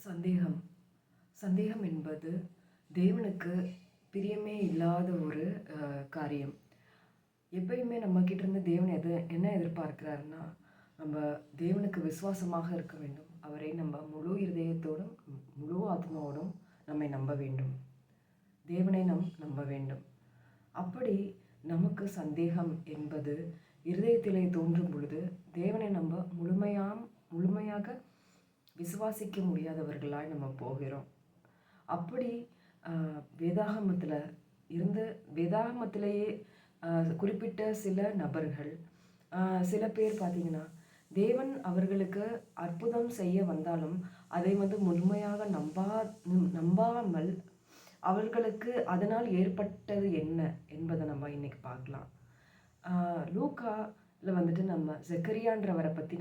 சந்தேகம் சந்தேகம் என்பது தேவனுக்கு பிரியமே இல்லாத ஒரு காரியம். எப்பயுமே நம்மக்கிட்ட இருந்து தேவன் என்ன எதிர்பார்க்கிறாருன்னா, நம்ம தேவனுக்கு விசுவாசமாக இருக்க வேண்டும். அவரை நம்ம முழு இருதயத்தோடும் முழு ஆத்மாவோடும் நம்மை நம்ப வேண்டும். தேவனை நம்ப வேண்டும். அப்படி நமக்கு சந்தேகம் என்பது இருதயத்திலே தோன்றும் பொழுது தேவனை நம்ம முழுமையாக விசுவாசிக்க முடியாதவர்களாய் நம்ம போகிறோம். அப்படி வேதாகமத்திலேயே குறிப்பிட்ட சில நபர்கள், சில பேர் பார்த்தீங்கன்னா, தேவன் அவர்களுக்கு அற்புதம் செய்ய வந்தாலும் அதை முழுமையாக நம்பாமல் அவர்களுக்கு அதனால் ஏற்பட்டது என்ன என்பதை நம்ம இன்னைக்கு பார்க்கலாம். லூக்கால நம்ம ஜெக்கரியான்றவரை பற்றி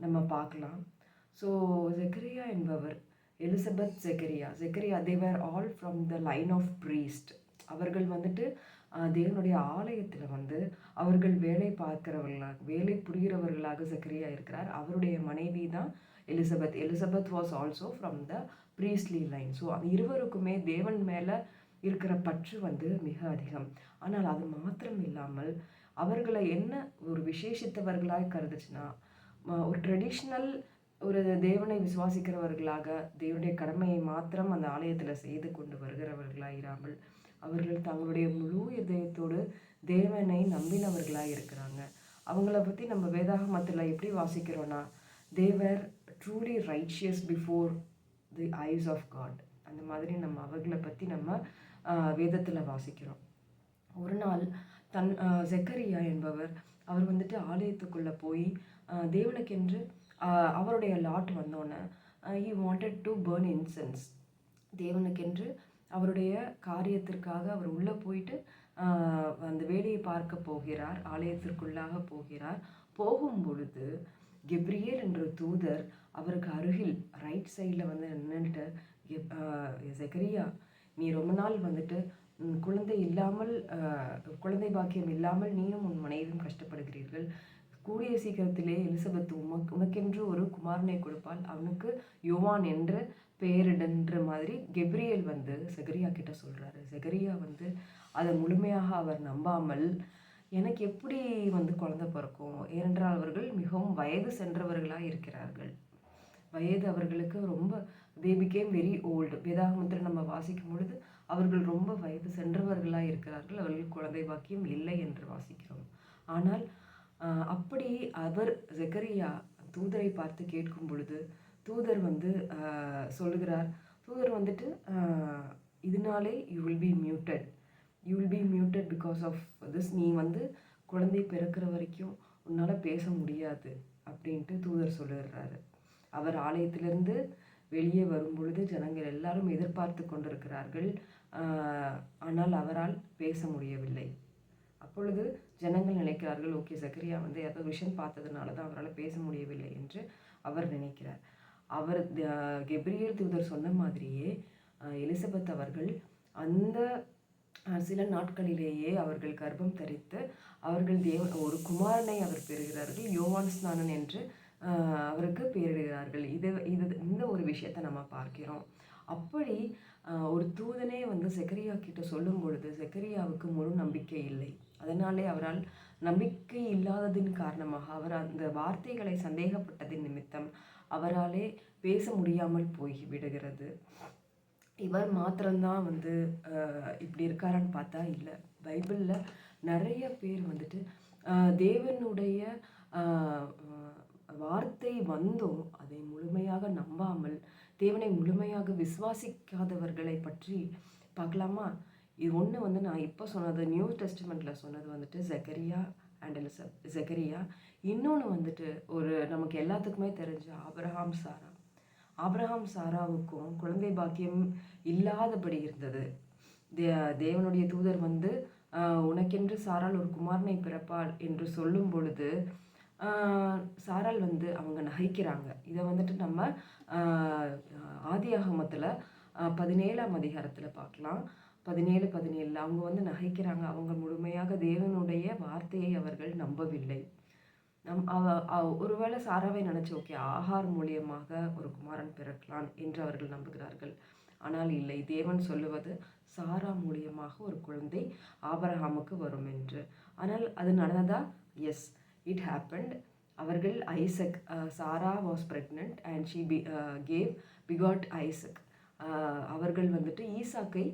நம்ம பார்க்கலாம். ஸோ ஜெக்கரியா என்பவர் Elizabeth Zechariah they were all from the line of priest. அவர்கள் தேவனுடைய ஆலயத்தில் அவர்கள் வேலை புரிகிறவர்களாக ஜெக்கரியா இருக்கிறார். அவருடைய மனைவி தான் Elizabeth was also from the priestly line. So இருவருக்குமே தேவன் மேலே இருக்கிற பற்று மிக அதிகம். ஆனால் அது மாத்திரம் இல்லாமல் அவர்களை என்ன ஒரு விசேஷித்தவர்களாக கருதுச்சுன்னா, ஒரு ட்ரெடிஷ்னல் ஒரு தேவனை விசுவாசிக்கிறவர்களாக தேவனுடைய கடமையை மாத்திரம் அந்த ஆலயத்தில் செய்து கொண்டு வருகிறவர்களாக இராமல் அவர்கள் தங்களுடைய முழு இதயத்தோடு தேவனை நம்பினவர்களாக இருக்கிறாங்க. அவங்கள பற்றி நம்ம வேதாகமத்தில் எப்படி வாசிக்கிறோன்னா, they were truly righteous before the eyes of God. அந்த மாதிரி நம்ம அவர்களை பற்றி நம்ம வேதத்தில் வாசிக்கிறோம். ஒரு நாள் ஜெக்கரியா என்பவர் அவர் ஆலயத்துக்குள்ளே போய் தேவனுக்கென்று அவருடைய லாட் வந்தோன்னே he wanted to burn incense. தேவனுக்கென்று அவருடைய காரியத்திற்காக அவர் உள்ளே போயிட்டு அந்த வேலையை பார்க்க போகிறார். ஆலயத்திற்குள்ளாக போகிறார். போகும் பொழுது கெப்ரியேல் என்ற தூதர் அவருக்கு அருகில் ரைட் சைடில் நின்றுட்டு, ஜெக்கரியா, நீ ரொம்ப நாள் குழந்தை பாக்கியம் இல்லாமல் நீயும் உன் மனைவியும் கஷ்டப்படுகிறீர்கள். கூடிய சீக்கிரத்திலே எலிசபெத் உனக்கென்று ஒரு குமாரனை கொடுப்பால், அவனுக்கு யோவான் என்று பெயரிடன்ற மாதிரி கெப்ரியேல் ஜெகரியா கிட்ட சொல்கிறாரு. ஜெகரியா அதை முழுமையாக அவர் நம்பாமல், எனக்கு எப்படி குழந்தை பிறக்கும்? ஏனென்றால் அவர்கள் மிகவும் வயது சென்றவர்களாக இருக்கிறார்கள். வயது அவர்களுக்கு ரொம்ப they became very old. வேதாகமத்தில் நம்ம வாசிக்கும் பொழுது அவர்கள் ரொம்ப வயது சென்றவர்களாக இருக்கிறார்கள். அவர்கள் குழந்தை பாக்கியம் இல்லை என்று வாசிக்கிறோம். ஆனால் அப்படி அவர் ஜெக்கரியா தூதரை பார்த்து கேட்கும் பொழுது தூதர் சொல்லுகிறார். தூதர் இதனாலே you will be muted because of this. நீ குழந்தை பிறக்கிற வரைக்கும் உன்னால் பேச முடியாது அப்படின்ட்டு தூதர் சொல்லுகிறாரு. அவர் ஆலயத்திலிருந்து வெளியே வரும் பொழுது ஜனங்கள் எல்லாரும் எதிர்பார்த்து கொண்டிருக்கிறார்கள். ஆனால் அவரால் பேச முடியவில்லை. அப்பொழுது ஜனங்கள் நினைக்கிறார்கள், ஓகே, ஜெக்கரியா ஏதோ விஷன் பார்த்ததுனால தான் அவரால் பேச முடியவில்லை என்று அவர் நினைக்கிறார். அவர் கெப்ரியேல் தூதர் சொன்ன மாதிரியே எலிசபெத் அவர்கள் அந்த சில நாட்களிலேயே அவர்கள் கர்ப்பம் தரித்து அவர்கள் ஒரு குமாரனை அவர் பெறுகிறார்கள். யோவான் ஸ்நானன் என்று அவருக்கு பெயரிடுகிறார்கள். இந்த ஒரு விஷயத்தை நம்ம பார்க்கிறோம். அப்படி ஒரு தூதனே ஜெக்கரியா கிட்ட சொல்லும் பொழுது ஜெக்கரியாவுக்கு முழு நம்பிக்கை இல்லை. அதனாலே அவரால் நம்பிக்கை இல்லாததின் காரணமாக அவர் அந்த வார்த்தைகளை சந்தேகப்பட்டதின் நிமித்தம் அவராலே பேச முடியாமல் போய் விடுகிறது. இவர் மாத்திரம்தான் இப்படி இருக்காரான்னு பார்த்தா இல்லை. பைபிளில் நிறைய பேர் தேவனுடைய வார்த்தை வந்தும் அதை முழுமையாக நம்பாமல் தேவனை முழுமையாக விசுவாசிக்காதவர்களை பற்றி பார்க்கலாமா? இது ஒன்று நான் இப்போ சொன்னது நியூ டெஸ்டிமெண்ட்டில் சொன்னது ஜெக்கரியா அண்ட் ஜெக்கரியா. இன்னொன்று ஒரு நமக்கு எல்லாத்துக்குமே தெரிஞ்ச ஆபிரகாம் சாராவுக்கும் குழந்தை பாக்கியம் இல்லாதபடி இருந்தது. தேவனுடைய தூதர் உனக்கென்று சாரால் ஒரு குமாரனை பிறப்பாள் என்று சொல்லும் பொழுது சாரால் அவங்க நகைக்கிறாங்க. இதை நம்ம ஆதியாகமத்தில் 17ஆம் அதிகாரத்தில் பார்க்கலாம். 17 அவங்க நகைக்கிறாங்க. அவங்க முழுமையாக தேவனுடைய வார்த்தையை அவர்கள் நம்பவில்லை. ஒருவேளை சாராவை நினைச்சு ஓகே ஆகார் மூலியமாக ஒரு குமாரன் பிறக்கலாம் என்று அவர்கள் நம்புகிறார்கள். ஆனால் இல்லை, தேவன் சொல்லுவது சாரா மூலியமாக ஒரு குழந்தை ஆபிரகாமுக்கு வரும் என்று. ஆனால் அது நடந்ததா? Yes, it happened. அவர்கள் Isaac, Sarah was pregnant and she gave begot Isaac. அவர்கள் வந்துட்டு ஈசாக்கை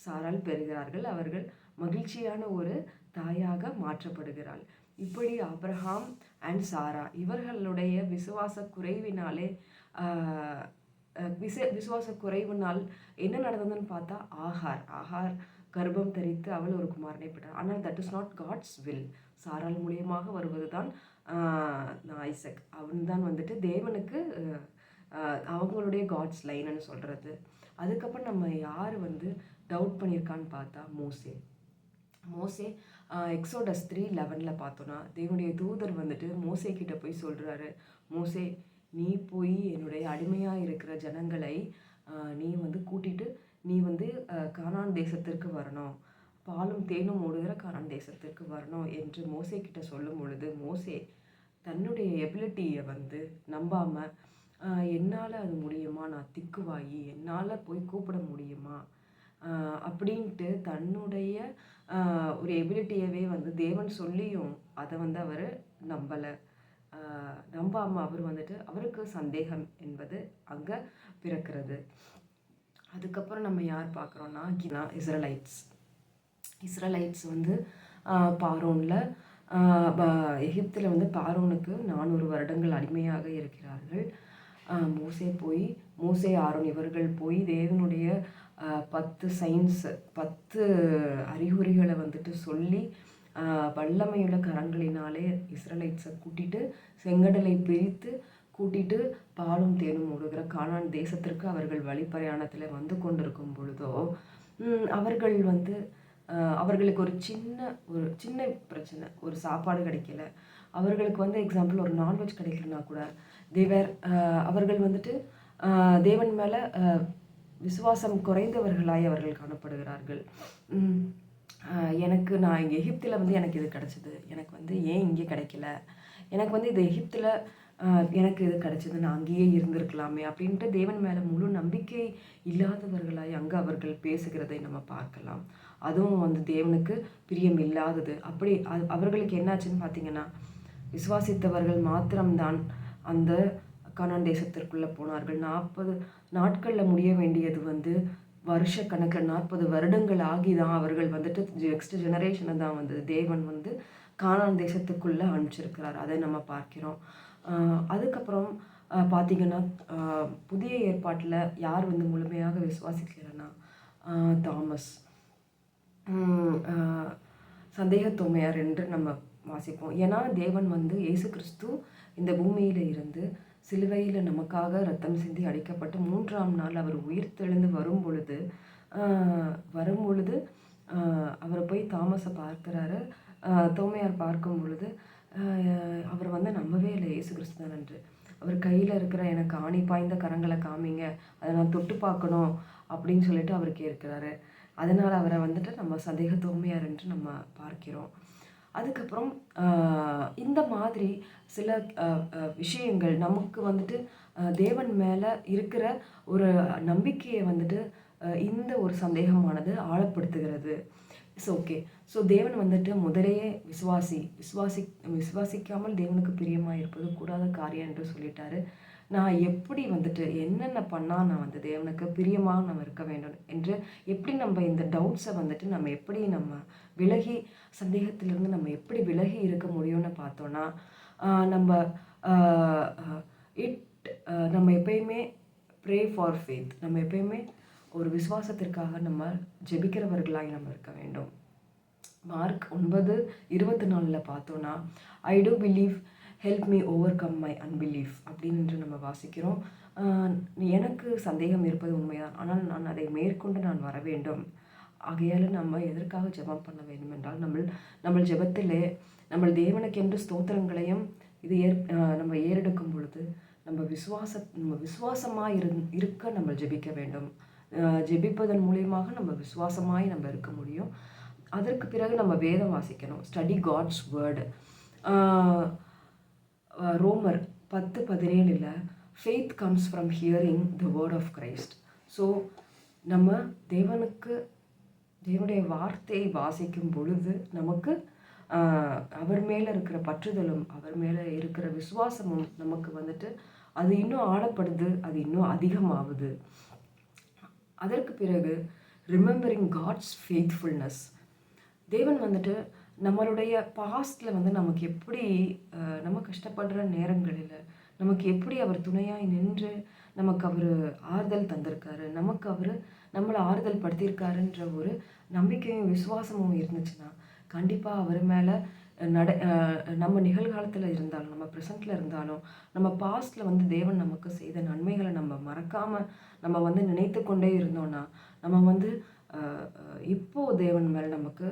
சாரால் பெறுகிறார்கள். அவர்கள் மகிழ்ச்சியான ஒரு தாயாக மாற்றப்படுகிறாள். இப்படி ஆபிரகாம் அண்ட் சாரா இவர்களுடைய விசுவாச குறைவினாலே விசுவாச குறைவினால் என்ன நடந்ததுன்னு பார்த்தா ஆகார் கர்ப்பம் தரித்து அவள் ஒரு குமாரனை பெற்றாள். ஆனால் that is not God's will. சாரால் மூலியமாக வருவது தான் ஐசக். அவன் தான் வந்துட்டு தேவனுக்கு அவங்களுடைய காட்ஸ் லைன்னு சொல்கிறது. அதுக்கப்புறம் நம்ம யார் வந்து டவுட் பண்ணியிருக்கான்னு பார்த்தா மோசே எக்ஸோடஸ் 3:11 பார்த்தோன்னா தேவனுடைய தூதர் வந்துட்டு மோசே கிட்ட போய் சொல்கிறாரு, மோசே நீ போய் என்னுடைய அடிமையாக இருக்கிற ஜனங்களை நீ வந்து கூட்டிட்டு நீ வந்து கானான் தேசத்திற்கு வரணும், பாலும் தேனும் ஓடுகிற கானான் தேசத்திற்கு வரணும் என்று மோசே கிட்ட சொல்லும் பொழுது மோசே தன்னுடைய எபிலிட்டியை வந்து நம்பாமல் என்னால் அது முடியுமா, நான் திக்குவாயி, என்னால் போய் கூப்பிட முடியுமா அப்படின்ட்டு தன்னுடைய ஒரு எபிலிட்டியவே வந்து தேவன் சொல்லியும் அதை வந்து அவர் நம்பாமல் அவர் வந்துட்டு அவருக்கு சந்தேகம் என்பது அங்கே பிறக்கிறது. அதுக்கப்புறம் நம்ம யார் பார்க்குறோன்னா இஸ்ரலைட்ஸ் வந்து பார்வோனில் எகிப்தில் வந்து பார்வோனுக்கு 400 வருடங்கள் அடிமையாக இருக்கிறார்கள். மோசே ஆரோன் இவர்கள் போய் தேவனுடைய 10 சைன்ஸ் 10 அறிகுறிகளை வந்துட்டு சொல்லி வல்லமையுள்ள கரங்களினாலே இஸ்ரலைட்ஸை கூட்டிட்டு செங்கடலை பிரித்து கூட்டிட்டு பாலும் தேனும் ஓடுகிற கானான் தேசத்திற்கு அவர்கள் வழிப்பிரயாணத்தில் வந்து கொண்டிருக்கும் பொழுதோ அவர்கள் வந்து அவர்களுக்கு ஒரு சின்ன பிரச்சனை, ஒரு சாப்பாடு கிடைக்கல. அவர்களுக்கு வந்து எக்ஸாம்பிள் ஒரு நான்வெஜ் கிடைக்கலனா கூட அவர்கள் வந்துட்டு தேவன் மேலே விசுவாசம் குறைந்தவர்களாய் அவர்கள் காணப்படுகிறார்கள். நான் இங்கே எகிப்தில் வந்து எனக்கு இது கிடச்சிது, எனக்கு வந்து ஏன் இங்கே கிடைக்கல, எனக்கு வந்து இது எகிப்தில் எனக்கு இது கிடச்சிது, நான் அங்கேயே இருந்திருக்கலாமே அப்படின்ட்டு தேவன் மேலே முழு நம்பிக்கை இல்லாதவர்களாய் அங்கே அவர்கள் பேசுகிறதை நம்ம பார்க்கலாம். அதுவும் வந்து தேவனுக்கு பிரியம் இல்லாதது. அப்படி அவர்களுக்கு என்னாச்சுன்னு பார்த்தீங்கன்னா விசுவாசித்தவர்கள் மாத்திரம்தான் அந்த கானான் தேசத்திற்குள்ளே போனார்கள். 40 நாட்களில் முடிய வேண்டியது வந்து வருஷக்கணக்கில் 40 வருடங்கள் ஆகி தான் அவர்கள் வந்துட்டு நெக்ஸ்ட் ஜெனரேஷனை தான் வந்து தேவன் வந்து கானான் தேசத்துக்குள்ளே அனுப்பிச்சிருக்கிறார். அதை நம்ம பார்க்கிறோம். அதுக்கப்புறம் பார்த்திங்கன்னா புதிய ஏற்பாட்டில் யார் வந்து முழுமையாக விசுவாசிக்கலைன்னா தாமஸ், சந்தேகத்தோமையார் என்று நம்ம வாசிப்போம். ஏன்னா தேவன் வந்து இயேசு கிறிஸ்து இந்த பூமியில் இருந்து சிலுவையில் நமக்காக ரத்தம் சிந்தி அடிக்கப்பட்டு 3ஆம் நாள் அவர் உயிர் தெழுந்து வரும் பொழுது அவரை போய் தாமஸை பார்க்குறாரு. தோமையார் பார்க்கும் பொழுது அவர் வந்து நம்பவே இல்லை இயேசு கிறிஸ்து தான் என்று. அவர் கையில் இருக்கிற எனக்கு ஆணி பாய்ந்த கரங்களை காமிங்க, அதை நான் தொட்டு பார்க்கணும் அப்படின்னு சொல்லிட்டு அவர் கேட்குறாரு. அதனால் அவரை வந்துட்டு நம்ம சந்தேக தோமையார் என்று நம்ம பார்க்கிறோம். அதுக்கப்புறம் இந்த மாதிரி சில விஷயங்கள் நமக்கு வந்துட்டு தேவன் மேலே இருக்கிற ஒரு நம்பிக்கையை வந்துட்டு இந்த ஒரு சந்தேகமானது ஆழப்படுத்துகிறது. It's okay. ஸோ தேவன் வந்துட்டு முதலையே விசுவாசிக்காமல் தேவனுக்கு பிரியமாக இருப்பது கூடாத காரியம் என்று சொல்லிட்டாரு. நான் எப்படி வந்துட்டு என்னென்ன பண்ணால் நான் வந்து தேவனுக்கு பிரியமாக நம்ம இருக்க வேண்டும் என்று எப்படி நம்ம இந்த டவுட்ஸை வந்துட்டு நம்ம எப்படி நம்ம விலகி சந்தேகத்திலிருந்து நம்ம எப்படி விலகி இருக்க முடியும்னு பார்த்தோன்னா நம்ம எப்பயுமே ப்ரே ஃபார் ஃபேத், நம்ம எப்பயுமே ஒரு விசுவாசத்திற்காக நம்ம ஜெபிக்கிறவர்களாக நம்ம இருக்க வேண்டும். மார்க் 9:24 பார்த்தோன்னா I do believe help me overcome my unbelief அப்படின்னு நம்ம வாசிக்கிறோம். எனக்கு சந்தேகம் இருப்பது உண்மைதான், ஆனால் நான் அதை மேற்கொண்டு நான் வர வேண்டும். ஆகையால் நம்ம எதற்காக ஜெபம் பண்ண வேண்டும் என்றால் நம்ம ஜெபத்திலே நம்ம தேவனுக்கென்று ஸ்தோத்திரங்களையும் இது நம்ம ஏறெடுக்கும் பொழுது நம்ம விசுவாசமாக இருக்க நம்ம ஜெபிக்க வேண்டும். ஜெபிப்பதன் மூலியமாக நம்ம விசுவாசமாய் நம்ம இருக்க முடியும். அதற்கு பிறகு நம்ம வேதம் வாசிக்கணும், ஸ்டடி காட்ஸ் வேர்டு. ரோமர் 10:17 faith comes from hearing the word of Christ. So நம்ம தேவனுடைய வார்த்தையை வாசிக்கும் பொழுது நமக்கு அவர் மேலே இருக்கிற பற்றுதலும் அவர் மேலே இருக்கிற விசுவாசமும் நமக்கு வந்துட்டு அது இன்னும் ஆழப்படுது, அது இன்னும் அதிகமாகுது. அதற்கு பிறகு ரிமெம்பரிங் காட்ஸ் ஃபெய்த்ஃபுல்னஸ். தேவன் வந்துட்டு நம்மளுடைய பாஸ்டில் வந்து நமக்கு எப்படி நம்ம கஷ்டப்படுற நேரங்களில் நமக்கு எப்படி அவர் துணையாய் நின்று நமக்கு அவர் ஆறுதல் தந்திருக்காரு, நமக்கு அவர் நம்மளை ஆறுதல் படுத்தியிருக்காருன்ற ஒரு நம்பிக்கையும் விசுவாசமும் இருந்துச்சுன்னா கண்டிப்பாக அவர் மேலே நம்ம நிகழ்காலத்தில் இருந்தாலும் நம்ம ப்ரெசண்ட்டில் இருந்தாலும் நம்ம பாஸ்டில் வந்து தேவன் நமக்கு செய்த நன்மைகளை நம்ம மறக்காமல் நம்ம வந்து நினைத்து கொண்டே இருந்தோம்னா நம்ம வந்து இப்போது தேவன் மேலே நமக்கு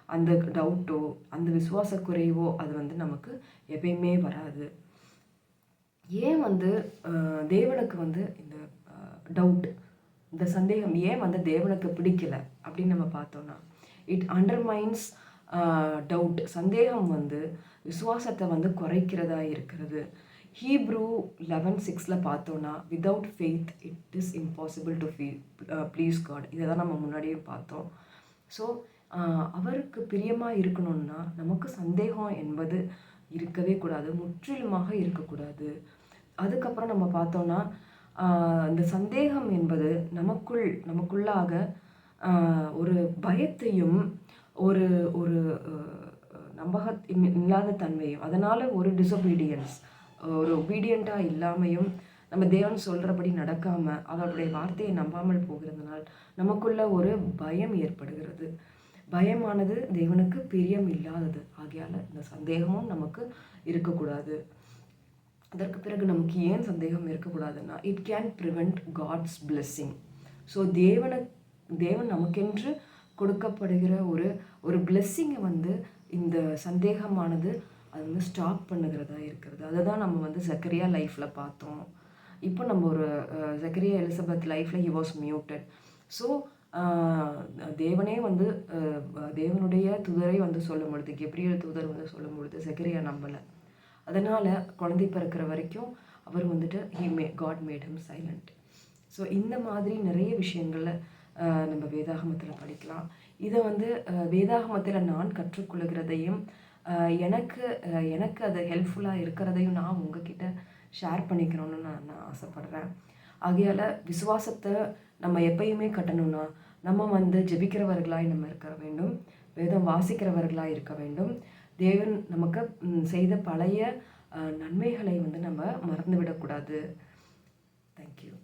அந்த டவுட்டோ அந்த விசுவாச குறைவோ அது வந்து நமக்கு எப்பயுமே வராது. ஏன் வந்து தேவனுக்கு வந்து இந்த டவுட், இந்த சந்தேகம் ஏன் வந்து தேவனுக்கு பிடிக்கல அப்படின்னு நம்ம பார்த்தோம்னா, இட் அண்டர்மைன்ஸ் டவுட். சந்தேகம் வந்து விசுவாசத்தை வந்து குறைக்கிறதா இருக்கிறது. ஹீப்ரூ 11:6 பார்த்தோன்னா without faith it is impossible to please God. இதை தான் நம்ம முன்னாடியே பார்த்தோம். ஸோ அவருக்கு பிரியமாக இருக்கணும்னா நமக்கு சந்தேகம் என்பது இருக்கவே கூடாது, முற்றிலுமாக இருக்கக்கூடாது. அதுக்கப்புறம் நம்ம பார்த்தோன்னா இந்த சந்தேகம் என்பது நமக்குள்ளாக ஒரு பயத்தையும் ஒரு ஒரு இல்லாத தன்மையும், அதனால் ஒரு டிசொபீடியன்ஸ், ஒரு ஒபீடியண்ட்டாக இல்லாமையும் நம்ம தேவன் சொல்கிறபடி நடக்காமல் அவருடைய வார்த்தையை நம்பாமல் போகிறதுனால் நமக்குள்ள ஒரு பயம் ஏற்படுகிறது. பயமானது தேவனுக்கு பிரியம் இல்லாதது. ஆகையால் இந்த சந்தேகமும் நமக்கு இருக்கக்கூடாது. அதற்கு பிறகு நமக்கு ஏன் சந்தேகம் இருக்கக்கூடாதுன்னா, it can prevent God's blessing. So தேவன் நமக்கென்று கொடுக்கப்படுகிற ஒரு பிளெஸ்ஸிங்கை வந்து இந்த சந்தேகமானது அது வந்து ஸ்டாப் பண்ணுகிறதா இருக்கிறது. அதை தான் நம்ம வந்து ஜக்கரியா லைஃப்பில் பார்த்தோம். இப்போ நம்ம ஒரு ஜக்கரியா எலிசபெத் லைஃப்பில் ஹி வாஸ் மியூட்டட். ஸோ தேவனே வந்து தேவனுடைய தூதரை வந்து சொல்லும் பொழுது, கெப்ரியல் தூதர் வந்து சொல்லும் பொழுது ஜக்கரியா நம்பலை. அதனால் குழந்தை பிறக்கிற வரைக்கும் அவர் வந்துட்டு God made him silent. So இந்த மாதிரி நிறைய விஷயங்களில் நம்ம வேதாகமத்தில் படிக்கலாம். இதை வந்து வேதாகமத்தில் நான் கற்றுக்கொள்கிறதையும் எனக்கு அது ஹெல்ப்ஃபுல்லாக இருக்கிறதையும் நான் உங்ககிட்ட ஷேர் பண்ணிக்கணும்னு நான் ஆசைப்படுறேன். ஆகையால் விசுவாசத்தை நம்ம எப்பயுமே கட்டணும்னா நம்ம வந்து ஜெபிக்கிறவர்களாய் நம்ம இருக்க வேண்டும், வேதம் வாசிக்கிறவர்களாக இருக்க வேண்டும். தேவன் நமக்கு செய்த பழைய நன்மைகளை வந்து நம்ம மறந்துவிடக்கூடாது. தேங்க்யூ.